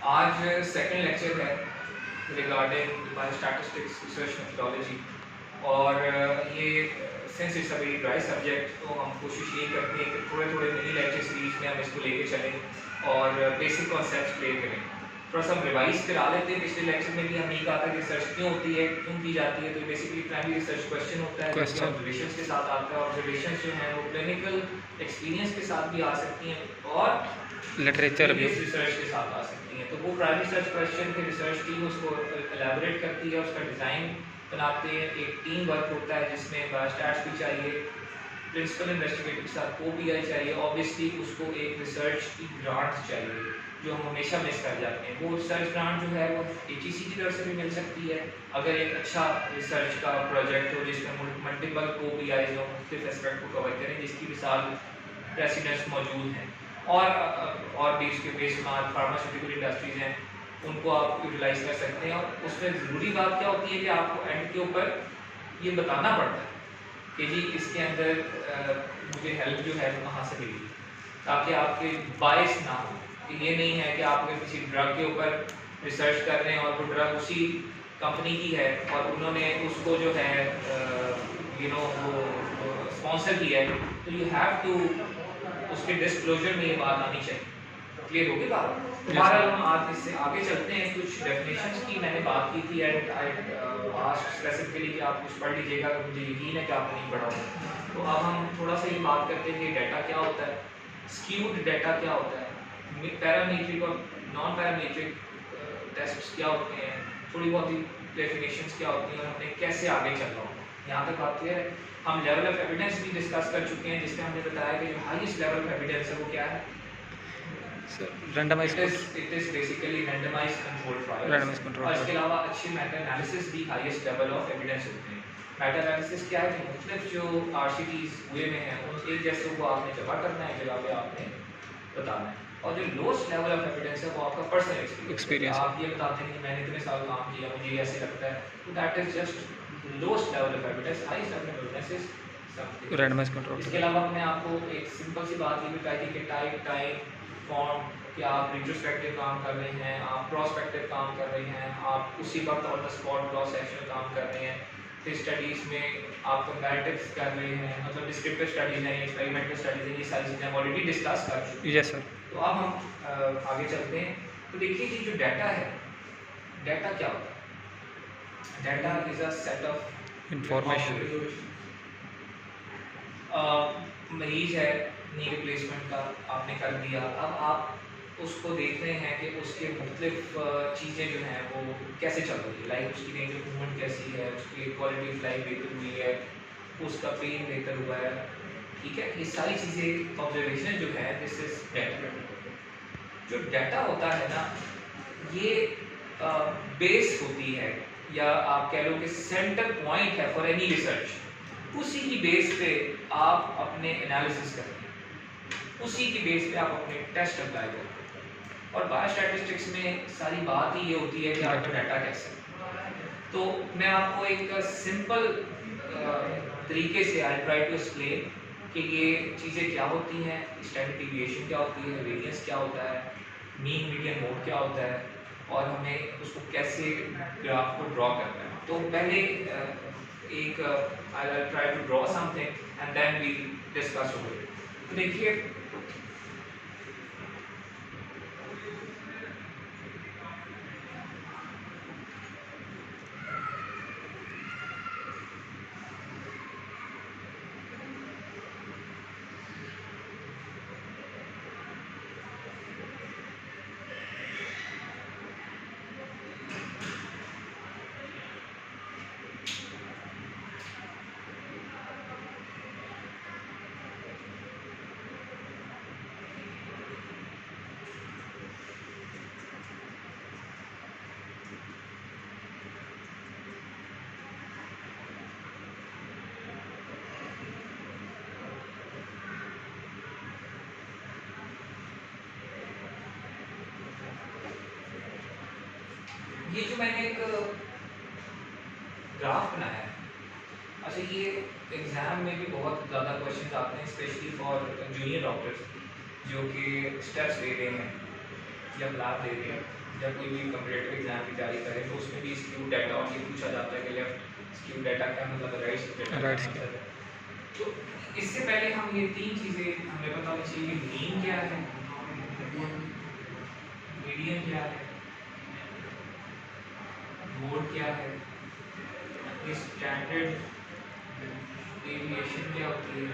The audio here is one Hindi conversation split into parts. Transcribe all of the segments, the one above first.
आज सेकंड लेक्चर है रिगार्डिंग बायोस्टैटिस्टिक्स रिसर्च मेथोडोलॉजी। और ये since it's a very dry subject, तो हम कोशिश ये करते हैं कि थोड़े थोड़े मिनी लेक्चर सीरीज में हम इसको लेके चलें और बेसिक कॉन्सेप्ट्स क्लियर करें। थोड़ा सा हम रिवाइज करा लेते हैं। पिछले लेक्चर में भी हमने कहा था कि रिसर्च क्यों होती है, क्यों की जाती है। तो बेसिकली प्राइमरी रिसर्च क्वेश्चन होता है जो कि ऑब्जर्वेशंस के साथ आता है। ऑब्जर्वेशंस जो है वो क्लिनिकल एक्सपीरियंस के साथ भी आ सकती हैं और लिटरेचर भी रिसर्च के साथ आ सकती हैं। तो वो प्राइमरी रिसर्च क्वेश्चन की रिसर्च टीम उसको एलैबोरेट करती है, उसका डिज़ाइन बनाते हैं। एक टीम वर्क होता है जिसमें बायोस्टैट्स भी चाहिए, प्रिंसिपल इन्वेस्टिगेटर के साथ को-पीआई चाहिए, ऑब्वियसली उसको एक रिसर्च की ग्रांट चाहिए जो हम हमेशा मिस कर जाते हैं। वो रिसर्च ग्रांट जो है वो एचईसी की तरफ से भी मिल सकती है अगर एक अच्छा रिसर्च का प्रोजेक्ट हो जिसमें मल्टीपल को-पीआईज हो, मुख्तलिफ एस्पेक्ट को कवर करें, जिसकी मिसाल प्रेसिडेंट्स मौजूद हैं। और भी इसके बेशुमार फार्मास्यूटिकल इंडस्ट्रीज हैं, उनको आप यूटिलाइज कर सकते हैं। और उसमें ज़रूरी बात क्या होती है कि आपको एंड के ऊपर ये बताना पड़ता है कि जी इसके अंदर मुझे हेल्प जो है वो कहाँ से मिली, ताकि आपके बायस ना हो। कि ये नहीं है कि आप किसी ड्रग के ऊपर रिसर्च कर रहे हैं और वो ड्रग उसी कंपनी की है और उन्होंने उसको जो है वो स्पॉन्सर किया है, तो यू हैव टू उसके डिस्क्लोजर में ये बात आनी चाहिए। क्लियर होगी बात? हमारा हम आज इससे आगे चलते हैं। कुछ डेफिनेशंस की मैंने बात की थी एंड आई आस्क्ड स्पेसिफिकली कि आप कुछ पढ़ लीजिएगा, मुझे यकीन है कि आपने नहीं पढ़ा होगा। तो अब हम थोड़ा सा ये बात करते हैं कि डाटा क्या होता है, स्क्यूड डाटा क्या होता है, पैरामीट्रिक और नॉन पैरामीट्रिक टेस्ट्स क्या होते हैं, थोड़ी बहुत ही डेफिनेशंस क्या होती हैं और हमने कैसे आगे चलना होगा। यहाँ तक बात क्लियर है? हम लेवल ऑफ एविडेंस भी डिस्कस कर चुके हैं जिसमें हमने बताया कि जो हाईएस्ट लेवल ऑफ एविडेंस है वो क्या है? Randomised it is basically randomised control trials. और इसके ट्रायल। अलावा अच्छे मेटा एनालिसिस भी हाईएस्ट लेवल ऑफ एविडेंस होते हैं। मेटा एनालिसिस क्या है कि मुख्तलिफ जो आरसीटीज हुए में हैं उन एक जैसे को आपने जमा करना है, जगह पे आपने बताना है। और जो लोएस्ट लेवल ऑफ एविडेंस है वो आपका पर्सनल एक्सपीरियंस। आप ये बताते हैं कि मैंने इतने साल काम किया, मुझे ऐसे लगता है, तो that is just lowest level of evidence. Highest level of evidence is something randomised control. इसके अलावा हमने आपको एक सिंपल सी बात ये बताई थी कि टाइप, टाइम, फॉर्म, कि आप रिट्रोस्पेक्टिव काम कर रहे हैं, आप प्रोस्पेक्टिव काम कर रहे हैं, आप उसी वक्त on the spot cross sectional काम कर रहे हैं। फिर स्टडीज़ में आप कंपैरेटिव्स कर रहे हैं, मतलब डिस्क्रिप्टिव स्टडीज़ हैं, एक्सपेरिमेंटल स्टडीज़ हैं, ये सारी चीज़ें हम ऑलरेडी डिस्कस कर चुके हैं। Yes sir. तो अब हम आगे चलते हैं। तो देखिए कि जो डाटा है, डाटा क्या होता है? Data is a set of information. मरीज है, नी रिप्लेसमेंट का आपने कर दिया, अब आप उसको देख रहे हैं कि उसके मुख्तलिफ चीज़ें जो हैं वो कैसे चल रही है। लाइक उसकी रेंज ऑफ मूवमेंट कैसी है, उसकी क्वालिटी ऑफ लाइफ बेहतर हुई है, उसका पेन बेहतर हुआ है, ठीक है। ये सारी चीज़ें ऑब्जर्वेशन जो है, दिस इज डाटा। जो डाटा होता है ना, ये बेस होती है, या आप कह लो कि सेंटर पॉइंट है फॉर एनी रिसर्च। उसी की बेस पे आप अपने एनालिसिस करते हैं, उसी की बेस पे आप अपने टेस्ट अप्लाई करते हैं। और बायोस्टैटिस्टिक्स में सारी बात ही ये होती है कि आपका डाटा कैसे है। तो मैं आपको एक सिंपल तरीके से आई ट्राई टू एक्सप्लेन कि ये चीज़ें क्या होती हैं, स्टैंडर्ड डिविएशन क्या होती है, वेरिएंस क्या होता है, मीन मीडियन मोड क्या होता है, और हमें उसको कैसे ग्राफ को ड्रॉ करना है। तो पहले एक I will try to draw something and then we discuss over it. तो देखिए ये जो मैंने एक ग्राफ बनाया है, अच्छा ये एग्ज़ाम में भी बहुत ज़्यादा क्वेश्चन आते हैं, स्पेशली फॉर जूनियर डॉक्टर्स जो कि स्टेप्स ले रहे हैं या लैब ले रहे हैं। जब कोई भी कॉम्पिटिटिव एग्जाम की तैयारी करें तो उसमें भी स्क्यू डाटा और ये पूछा जाता है कि लेफ्ट स्क्यू डाटा क्या मतलब है, राइट स्क्यू डाटा क्या मतलब है। तो इससे पहले हम ये तीन चीज़ें हमें पता होनी चाहिए कि मीन क्या है, मीडियन क्या है, मोड क्या है, स्टैंडर्ड डेविएशन क्या होती है,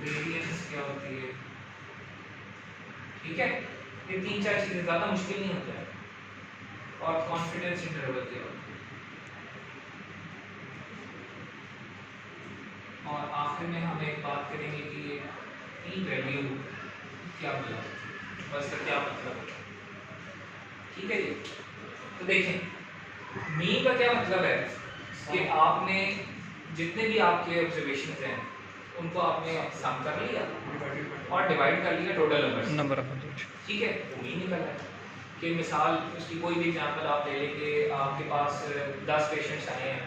वेरिएंस क्या होती है। ठीक है, ये तीन चार चीजें, ज्यादा मुश्किल नहीं होता है। और कॉन्फिडेंस इंटरवल क्या होता है, और आखिर में हम एक बात करेंगे कि ये मीन वैल्यू क्या बोला, बस का क्या मतलब है। ठीक है जी, तो देखें मीन का क्या मतलब है कि आपने जितने भी आपके ऑब्जर्वेशंस हैं उनको आपने सम कर लिया और डिवाइड कर लिया टोटल नंबर ऑफ। ठीक है, वो मीन निकल रहा है। कि मिसाल उसकी कोई भी एग्जांपल आप ले लेंगे, आपके पास 10 पेशेंट्स आए हैं,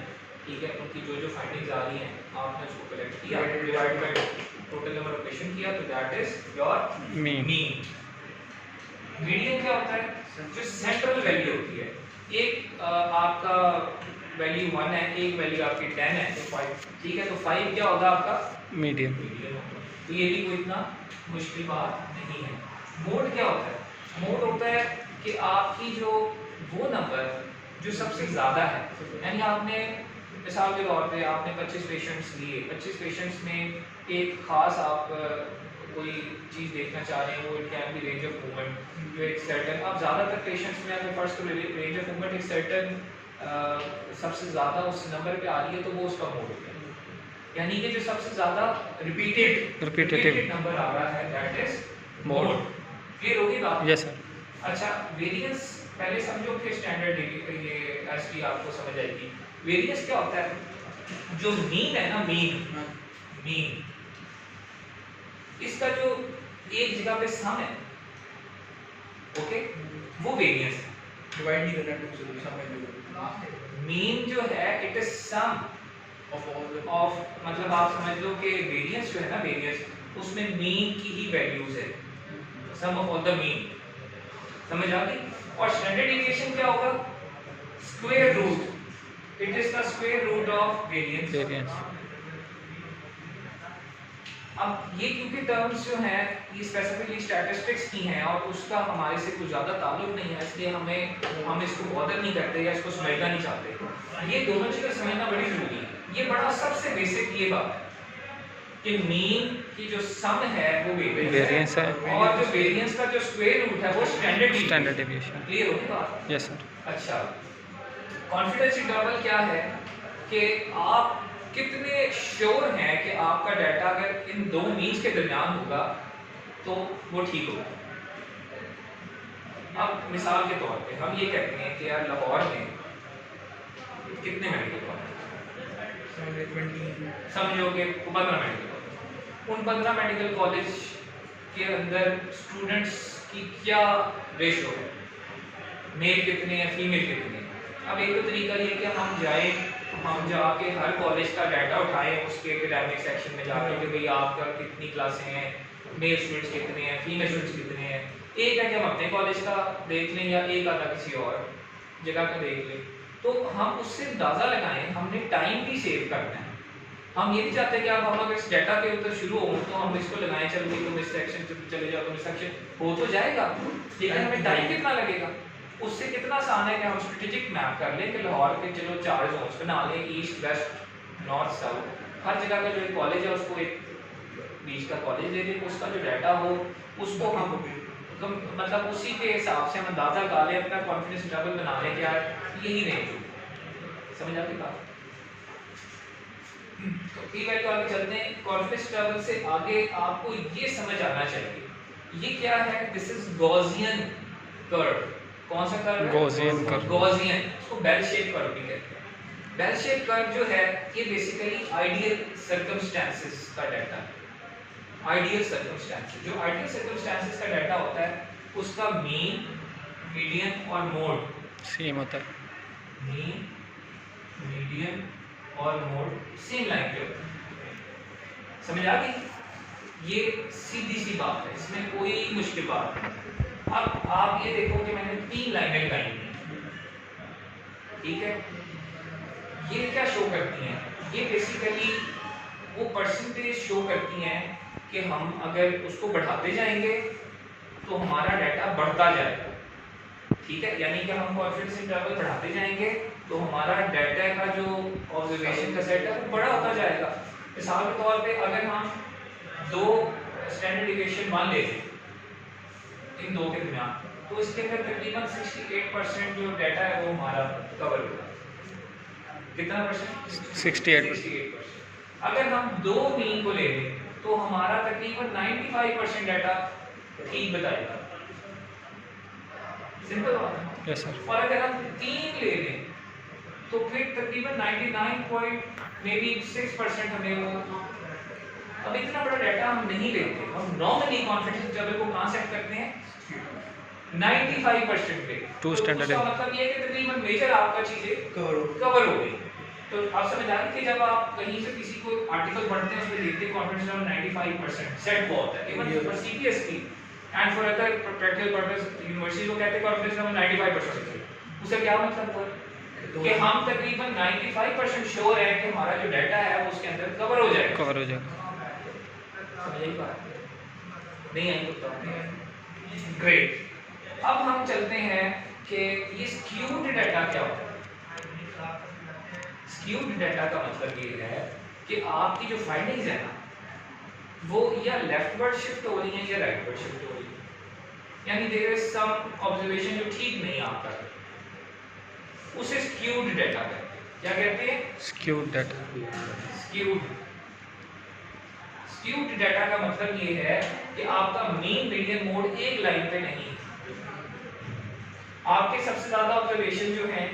ठीक है, उनकी जो जो फाइंडिंग्स आ रही हैं आपने उसको कलेक्ट किया, डिवाइड कर टोटल नंबर ऑफ पेशेंट किया, तो that is your mean. Median क्या होता है, जो सेंट्रल वैल्यू होती है। एक आपका वैल्यू 1 है, एक वैल्यू आपकी 10 है, तो 5। ठीक है, तो 5 क्या होगा आपका मीडियन। तो ये भी कोई इतना मुश्किल बात नहीं है। मोड क्या होता है, मोड होता है कि आपकी जो वो नंबर जो सबसे ज़्यादा है, यानी आपने मिसाल के तौर पे आपने 25 पेशेंट्स लिए, 25 पेशेंट्स में एक ख़ास आप कोई चीज़ देखना चाह रहे हैं, वो it can be range of movement, जो एक सर्टन, अब ज़्यादातर पेशेंट्स में अगर फर्स्ट रेंज ऑफ मूवमेंट एक सर्टन सबसे ज़्यादा उस नंबर पे आ रही है तो वो उसका मोड होता है। यानी कि जो सबसे ज़्यादा रिपीटेड नंबर आ रहा है दैट इज मोड। क्लियर होगी बात? Yes sir. अच्छा, वेरिएंस पहले समझो, फिर स्टैंडर्ड ये एसटी आपको समझ आएगी। वेरिएंस क्या होता है, जो मीन है ना, मीन इसका जो एक जगह पे सम है, ओके, वो वेरिएंस है। डिवाइड नहीं करना, मीन जो है इट इज सम ऑफ मतलब आप समझ लो कि वेरिएंस जो है ना, वेरिएंस उसमें मीन की ही वैल्यूज है, sum of all the mean. समझ आ गई? और स्टैंडर्ड डेविएशन क्या होगा, square root, it is the square root of variance. अब ये क्योंकि टर्म्स जो हैं ये स्पेसिफिकली स्टैटिस्टिक्स की हैं और उसका हमारे से कुछ ज़्यादा ताल्लुक नहीं है, इसलिए हम इसको बॉदर नहीं करते या इसको समझना नहीं चाहते। ये दोनों चीज़ें समझना बड़ी ज़रूरी है। ये बड़ा सबसे बेसिक ये बात है कि मीन की जो सम है वो वेरिएंस है, और जो वेरिएंस का जो स्क्वायर रूट है वो स्टैंडर्ड डेविएशन। क्लियर होगी बात? Yes sir. अच्छा, कॉन्फिडेंस इंटरवल क्या है कि आप कितने श्योर हैं कि आपका डाटा अगर इन दो मीन्स के दरमियान होगा तो वो ठीक होगा। अब मिसाल के तौर पे हम ये कहते हैं कि यार लाहौर में कितने मेडिकल कॉलेज, समझो कि 15 मेडिकल कॉलेज, उन 15 मेडिकल कॉलेज के अंदर स्टूडेंट्स की क्या रेशो है, मेल कितने हैं, फीमेल कितने हैं। अब एक तो तरीका ये कि हम जाके हर कॉलेज का डाटा उठाएं, उसके एकेडमिक सेक्शन में जाके कि भाई आपका कितनी क्लासें हैं, मेल स्टूडेंट्स कितने हैं, फीमेल स्टूडेंट्स कितने हैं। एक है कि हम अपने कॉलेज का देख लें या एक आधा किसी और जगह का देख लें, तो हम उससे अंदाज़ा लगाएं, हमने टाइम भी सेव करना है। हम ये नहीं चाहते कि हम अगर इस डाटा के ऊपर शुरू हो तो हम इसको लगाएं, चल भाई तुम इस सेक्शन चले जाओ, तुम इस सेक्शन, हो तो जाएगा लेकिन हमें टाइम कितना लगेगा। उससे कितना आसान है कि हम स्ट्रेटेजिक मैप कर लें कि लाहौर के चलो 4 जोन्स बना लें, ईस्ट वेस्ट नॉर्थ साउथ, हर जगह का जो एक कॉलेज है उसको एक बीच का कॉलेज ले लें, उसका जो डाटा हो उसको हम मतलब उसी के हिसाब से हम अंदाज़ा लगा लें, अपना कॉन्फिडेंस इंटरवल बना लें कि यार यही रेंज। समझ आती बात? तो पी वैल्यू आगे चलते हैं। कॉन्फिडेंस इंटरवल से आगे आपको ये समझ आना चाहिए, ये क्या है, दिस इज गॉसियन कर्व। कौन सा कर्व? Gaussian curve. गॉसियन, इसको बेल शेप कर्व भी कहते हैं। बेल शेप कर्व जो है ये बेसिकली आइडियल सर्कमस्टेंसेस का डाटा है। आइडियल सर्कमस्टेंसेस, जो आइडियल सर्कमस्टेंसेस का डाटा होता है उसका मीन, मीडियन और मोड सेम होता है। मीन, मीडियन और मोड सेम लाइन पे होता है। समझ आ गई? ये सीधी सी बात है, इसमें कोई मुश्किल बात नहीं। अब आप ये देखो कि मैंने 3 लाइनें लगाई हैं, ठीक है, ये क्या शो करती हैं? ये बेसिकली वो परसेंटेज शो करती हैं कि हम अगर उसको बढ़ाते जाएंगे तो हमारा डाटा बढ़ता जाएगा, ठीक है, यानी कि हम कॉन्फिडेंस इंटरवल बढ़ाते जाएंगे तो हमारा डाटा का जो ऑब्जर्वेशन का सेट है वो बड़ा होता जाएगा। मिसाल के तौर पे अगर हम 2 स्टैंडर्ड डिविएशन मान लेते इन दो के दरमियान, तो इसके अंदर तकरीबन 68% जो डाटा है वो हमारा कवर होगा। कितना परसेंट? 68%। अगर हम 2 मीन को ले लें तो हमारा तकरीबन 95% डाटा ठीक बताएगा। सिंपल बात है। Yes sir. और अगर हम 3 ले लें तो फिर तकरीबन 99.6% हमें वो, अब इतना बड़ा डाटा हम नहीं लेते, हम नॉर्मली कॉन्फिडेंस इंटरवल को कहां सेट करते हैं? 95% पे। 2 स्टैंडर्ड तो मतलब ये है कि तकरीबन मेजर आपका चीजें कवर हो गई। तो आप समझ आ रहे कि जब आप कहीं से किसी को आर्टिकल पढ़ते हैं उसमें देखते हैं कॉन्फिडेंस लेवल 95% सेट बहुत है, इवन फॉर सीपीएस की and for other practical purpose university को कहते हैं कॉन्फिडेंस लेवल 95%। उसका क्या मतलब है कि हम तकरीबन 95% श्योर है कि हमारा जो डाटा है वो उसके अंदर कवर हो जाएगा। कवर हो जाएगा। समझ आई बात? नहीं आई तो ग्रेट। अब हम चलते हैं कि ये स्क्यूड डाटा क्या होता है। स्क्यूड डाटा का मतलब ये है कि आपकी जो फाइंडिंग्स है ना वो या लेफ्टवर्ड शिफ्ट हो रही है या राइटवर्ड शिफ्ट हो रही है, यानी देयर इज सम ऑब्जर्वेशन जो ठीक नहीं आप कर रहे, उसे स्क्यूड डाटा कहते हैं। क्या कहते हैं? Skewed data. स्क्यूड डाटा का मतलब ये है कि आपका मीन मीडियन मोड एक लाइन पे नहीं है। आपके सबसे ज्यादा ऑब्जर्वेशन जो हैं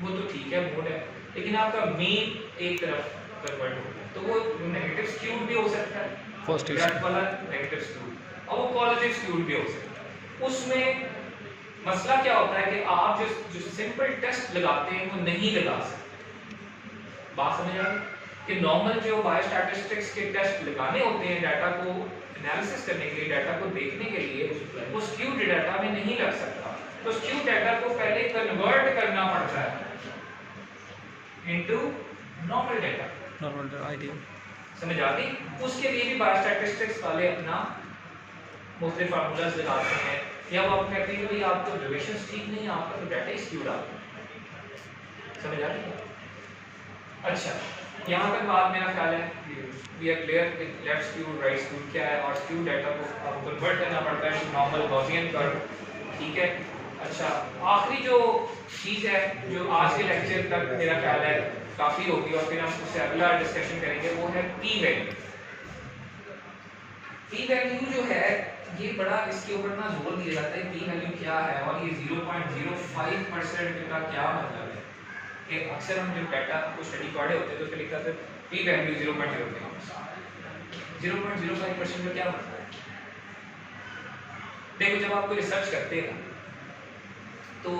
वो तो ठीक है मोड है, लेकिन आपका मीन एक तरफ कन्वर्ट हो गया तो वो नेगेटिव स्क्यूड भी हो सकता है, पॉजिटिव वाला नेगेटिव स्क्यूड, और वो पॉजिटिव स्क्यूड भी हो सकता है। उसमें मसला क्या होता है कि आप जो सिंपल टेस्ट लगाते हैं वो नहीं लगा सकते। बात समझ आ रही कि नॉर्मल जो बायोस्टैटिस्टिक्स के टेस्ट लगाने होते हैं डाटा को एनालिसिस करने के लिए, डाटा को देखने के लिए, वो स्क्यूड डाटा में नहीं लग सकता। तो स्क्यूड डाटा को पहले कन्वर्ट करना पड़ता है into normal data. Normal idea समझ आ गई? उसके लिए भी बायोस्टैटिस्टिक्स वाले अपना मुख्तलिफ फार्मूलाज लगाते हैं, या वो आप कहते हैं कि भाई आपको ऑब्जर्वेशंस ठीक नहीं है, आपका तो डाटा ही स्क्यूड आ गया। समझ आ रही? अच्छा, यहाँ तक बात मेरा ख्याल है वी आर क्लियर कि लेफ्ट स्क्यूड राइट स्क्यूड क्या है, और स्क्यूड डाटा को आपको कन्वर्ट करना पड़ता है नॉर्मल गॉसियन कर्व, ठीक है। अच्छा, आखिरी जो चीज़ है जो आज के लेक्चर तक मेरा ख्याल है काफ़ी होगी और फिर हम उससे अगला डिस्कशन करेंगे, वो है पी वैल्यू। पी वैल्यू जो है ये बड़ा इसके ऊपर ना जोर दिया जाता है पी वैल्यू क्या है, और ये 0.05% का क्या मतलब है कि अक्सर हम जब डाटा को स्टडी पढ़े होते हैं तो उसमें लिखा था पी वैल्यू 0.05। 0.05% का क्या मतलब है? देखो, जब आप कोई रिसर्च करते हैं तो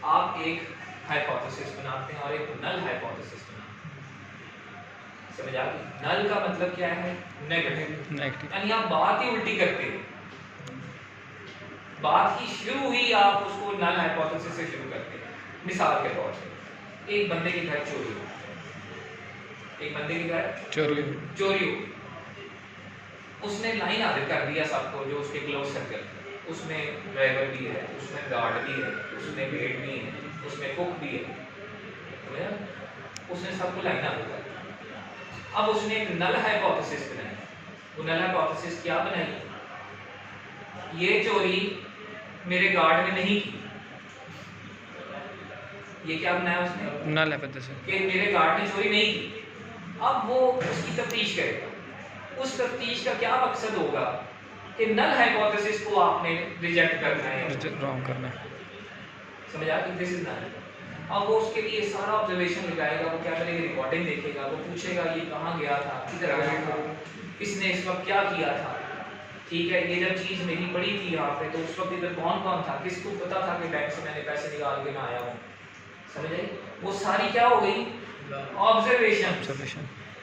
आप एक हाइपोथेसिस बनाते हैं और एक नल हाइपोथेसिस बनाते हैं। समझ आ गई? नल का मतलब क्या है? नेगेटिव, यानी आप बात ही उल्टी करते हैं, बात की शुरू ही आप उसको नल हाइपोथेसिस से शुरू करते हैं। मिसाल के तौर पे एक बंदे के घर चोरी हो, एक बंदे के घर चोरी हो, उसने लाइन आदत कर दिया सबको जो उसके क्लोज सर्कल, उसमें ड्राइवर भी है, उसमें गार्ड भी है, उसमें मेड भी है, उसमें कुक भी है, उसने सबको लाइन आदत कर दिया। अब उसने एक नल हाइपोथेसिस बनाई। वो नल हाइपोथेसिस क्या बनाई? ये चोरी मेरे गार्ड ने नहीं की। ये क्या बनाया उसने? नल हाइपोथेसिस कि मेरे गार्ड ने चोरी नहीं की। अब वो उसकी तफ्तीश करेगा। उस तफ्तीश का क्या मकसद होगा कि नल हाइपोथेसिस को आपने रिजेक्ट करना है, रॉन्ग करना है। समझ आ गई? This is null. अब वो उसके लिए सारा ऑब्जर्वेशन लगाएगा, वो क्या करेगा? रिकॉर्डिंग देखेगा, वो पूछेगा ये कहाँ गया था, किधर गया था, इसने इस वक्त क्या किया था, ठीक है, ये जब चीज़ मेरी पड़ी थी यहाँ पे तो उस वक्त इधर कौन कौन था, किसको पता था कि बैंक से मैंने पैसे निकाल के ना आया हूँ। समझ आई? वो सारी क्या हो गई? ऑब्जर्वेशन।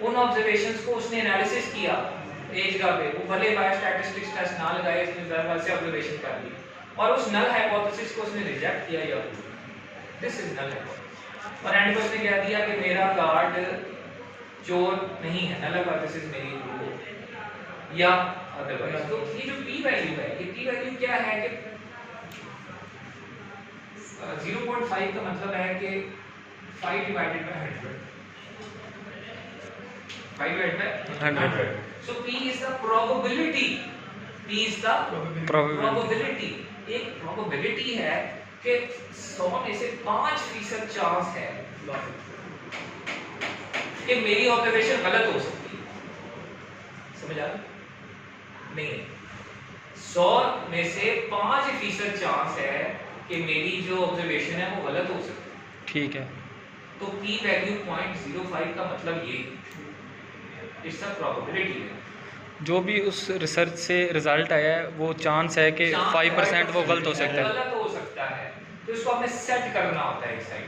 उन ऑब्जर्वेशंस को उसने एनालिसिस किया, एक जगह पे वो भले बायोस्टैटिस्टिक्स टेस्ट ना लगाए, इसने ज़रा से ऑब्जर्वेशन कर ली और उस नल हाइपोथेसिस को उसने रिजेक्ट किया या दिस इज नल हाइपोथेसिस। और एंड पे उसने कह दिया कि मेरा कार्ड चोर नहीं है, नल हाइपोथेसिस मेरी ट्रू है या अदरवाइज। तो ये जो p वैल्यू है, ये p वैल्यू क्या है कि 0.5 का मतलब है कि 5 divided by 100, 5 divided by 100। So P is the probability. P is the probability. एक probability है कि 100 में से 5% चांस है कि मेरी ऑब्जर्वेशन गलत हो सकती है। समझ आ रहा? नहीं, 100 में से 5% चांस है कि मेरी जो ऑब्जर्वेशन है वो गलत हो सकती है। ठीक है। तो P वैल्यू 0.05 का मतलब ये इट्स अ प्रोबेबिलिटी है। जो भी उस रिसर्च से रिजल्ट आया है वो चांस है कि 5% वो गलत हो सकता है। गलत हो सकता है, तो इसको आपने सेट करना होता है एक साइड।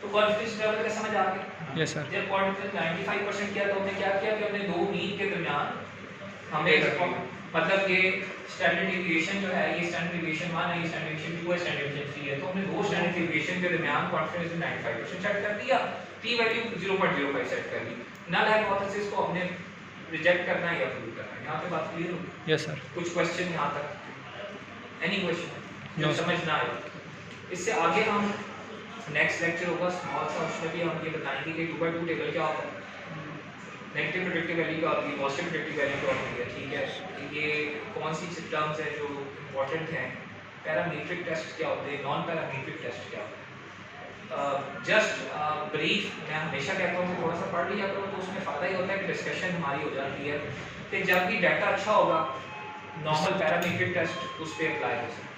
तो कॉन्फिडेंस लेवल का समझ आ गया? Yes sir. जब कॉन्फिडेंस 95% किया तो हमने क्या किया कि हमने दो मीन के दरमियान हमें मतलब ये स्टैंडर्ड डेविएशन जो है, ये स्टैंडर्ड डेविएशन 1 है, ये स्टैंडर्ड डेविएशन 2 है, स्टैंडर्ड डेविएशन 3 है, तो हमने दो स्टैंडर्ड डेविएशन के दरमियान कॉन्फिडेंस 95% सेट कर दिया, p वैल्यू 0.05 सेट कर दी। नल हाइपोथेसिस को हमने रिजेक्ट करना है या प्रूव करना है। यहाँ पे बात क्लियर होगी? Yes sir. कुछ क्वेश्चन यहाँ तक? एनी क्वेश्चन No, समझ ना आए? इससे आगे हम नेक्स्ट लेक्चर होगा स्मॉल सा, उसमें भी हम ये बताएंगे कि 2/2 टेबल क्या होता है, नेगेटिव प्रेडिक्टिव वैल्यू क्या होती है, पॉजिटिव प्रेडिक्टिव वैल्यू क्या होती है। ठीक है, ये कौन सी टर्म्स है जो इंपॉर्टेंट हैं, पैरामीट्रिक टेस्ट क्या होते हैं, नॉन पैरामीट्रिक टेस्ट क्या होते हैं। जस्ट ब्रीफ मैं हमेशा कहता हूँ कि थोड़ा सा पढ़ लिया करो, तो उसमें फ़ायदा ही होता है कि डिस्कशन हमारी हो जाती है कि जब भी डाटा अच्छा होगा नॉर्मल पैरामीट्रिक टेस्ट उस पर अप्लाई हो सकता है।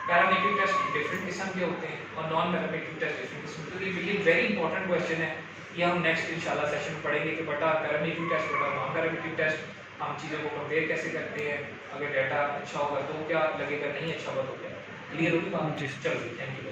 पैरामीट्रिक टेस्ट डिफरेंट किस्म के होते हैं और नॉन पैरामीट्रिक टेस्ट डिफरेंट किस्म के। तो ये वेरी इंपॉर्टेंट क्वेश्चन है, ये हम नेक्स्ट इंशाल्लाह सेशन में पढ़ेंगे कि बटा पैरामीट्रिक टेस्ट बटा नॉन पैरामीट्रिक टेस्ट हम चीज़ों को कंपेयर कैसे करते हैं, अगर डाटा अच्छा होगा तो क्या लगेगा, नहीं अच्छा होगा तो क्या। क्लियर होगी बात? जी। चलो, थैंक यू।